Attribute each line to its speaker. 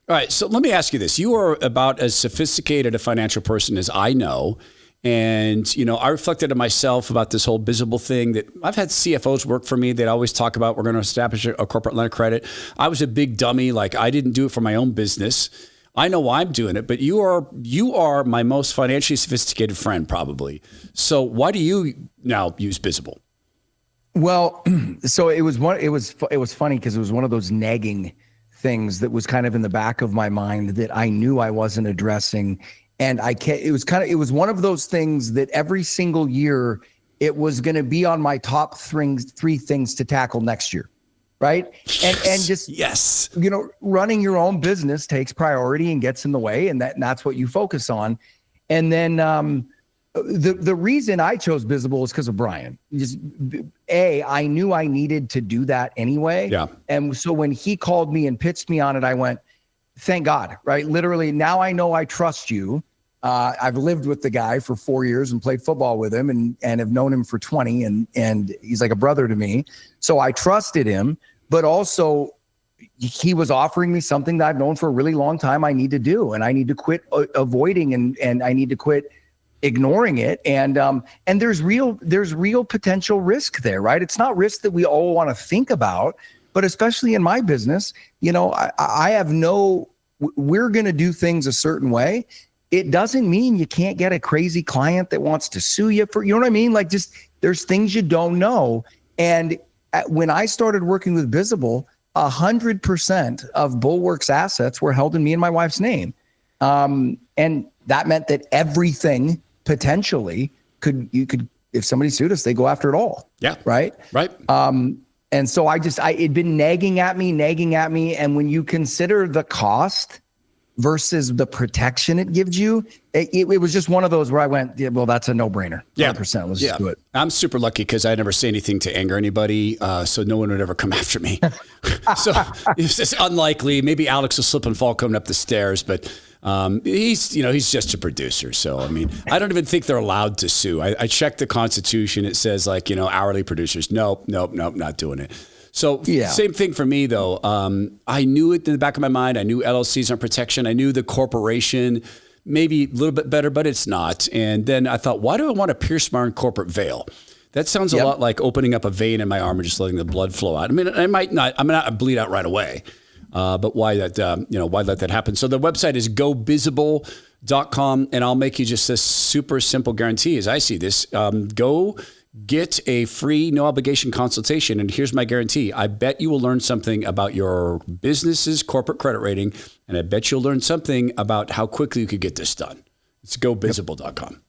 Speaker 1: All right. So let me ask you this. You are about as sophisticated a financial person as I know. And, I reflected on myself about this whole BiZABLE thing that I've had CFOs work for me. They'd always talk about, we're going to establish a corporate line of credit. I was a big dummy. Like I didn't do it for my own business. I know why I'm doing it, but you are my most financially sophisticated friend probably. So why do you now use BiZABLE?
Speaker 2: Well, so it was funny because it was one of those nagging things that was kind of in the back of my mind that I knew I wasn't addressing. And it was one of those things that every single year it was going to be on my top three things to tackle next year. Right. And just,
Speaker 1: yes,
Speaker 2: running your own business takes priority and gets in the way. And that's what you focus on. And then the reason I chose BiZABLE is because of Brian. I knew I needed to do that anyway.
Speaker 1: Yeah.
Speaker 2: And so when he called me and pitched me on it, I went, thank God, right? Literally, now I know I trust you. I've lived with the guy for 4 years and played football with him and have known him for 20 and he's like a brother to me. So I trusted him, but also he was offering me something that I've known for a really long time I need to do. And I need to quit avoiding and I need to quit ignoring it. And there's real potential risk there, right? It's not risk that we all want to think about, but especially in my business, I have we're going to do things a certain way. It doesn't mean you can't get a crazy client that wants to sue you for, you know what I mean? Like just, there's things you don't know. And when I started working with BiZABLE, 100% of Bulwark's assets were held in me and my wife's name. And that meant that everything potentially if somebody sued us, they go after it all.
Speaker 1: Yeah.
Speaker 2: Right.
Speaker 1: Right.
Speaker 2: And so it'd been nagging at me. And when you consider the cost versus the protection it gives you, it was just one of those where I went, yeah, well, that's a no-brainer. 100%. Let's just do it.
Speaker 1: I'm super lucky because I never say anything to anger anybody, so no one would ever come after me. So it's just unlikely. Maybe Alex will slip and fall coming up the stairs, but he's just a producer. So, I mean, I don't even think they're allowed to sue. I checked the Constitution. It says hourly producers. Nope, not doing it. So Same thing for me, though. I knew it in the back of my mind. I knew LLCs on protection. I knew the corporation maybe a little bit better, but it's not. And then I thought, why do I want to pierce my own corporate veil? That sounds a lot like opening up a vein in my arm and just letting the blood flow out. I mean, I'm not bleed out right away. But why let that happen? So the website is gobizable.com, and I'll make you just a super simple guarantee as I see this. Go get a free, no obligation consultation. And here's my guarantee. I bet you will learn something about your business's corporate credit rating. And I bet you'll learn something about how quickly you could get this done. It's gobizable.com.